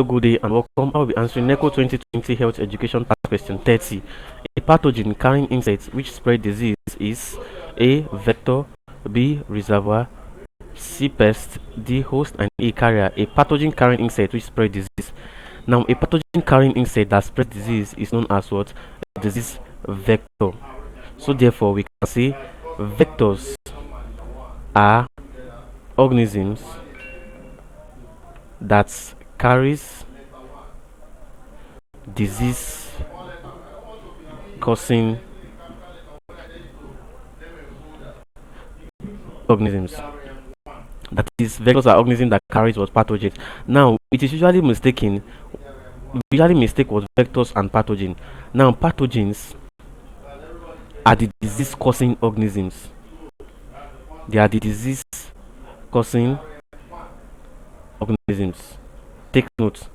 Good day and welcome. I will be answering NECO 2020 Health Education Task Question 30. A pathogen carrying insects which spread disease is A. Vector, B. Reservoir, C. Pest, D. Host, and E. Carrier. A pathogen carrying insect which spread disease. Now, a pathogen carrying insect that spread disease is known as what? A disease vector. So, therefore, we can say vectors are organisms that carries disease causing organisms. That is, vectors are organisms that carries what pathogens. Now, it is usually mistaken. We usually mistake what vectors and pathogen. Now, pathogens are the disease-causing organisms. They are the disease-causing organisms. Take note.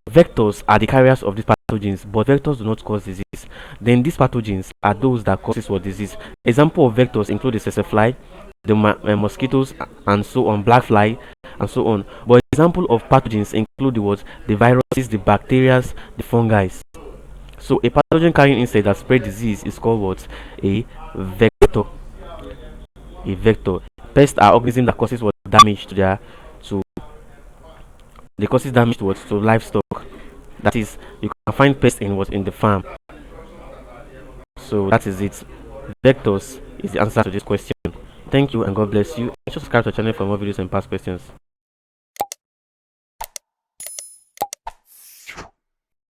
Vectors are the carriers of these pathogens, but vectors do not cause disease. Then these pathogens are those that causes what disease. Example of vectors include the fly, the mosquitoes, and so on, black fly, and so on. But example of pathogens include the what? The viruses, the bacteria, the fungi. So a pathogen carrying insect that spread disease is called what? A vector. A vector. Pests are organisms that causes what damage to their to they causes damage to what to livestock. That is, you can find pests in what in the farm. So that is it. Vectors is the answer to this question. Thank you and God bless you. Subscribe to the channel for more videos and past questions.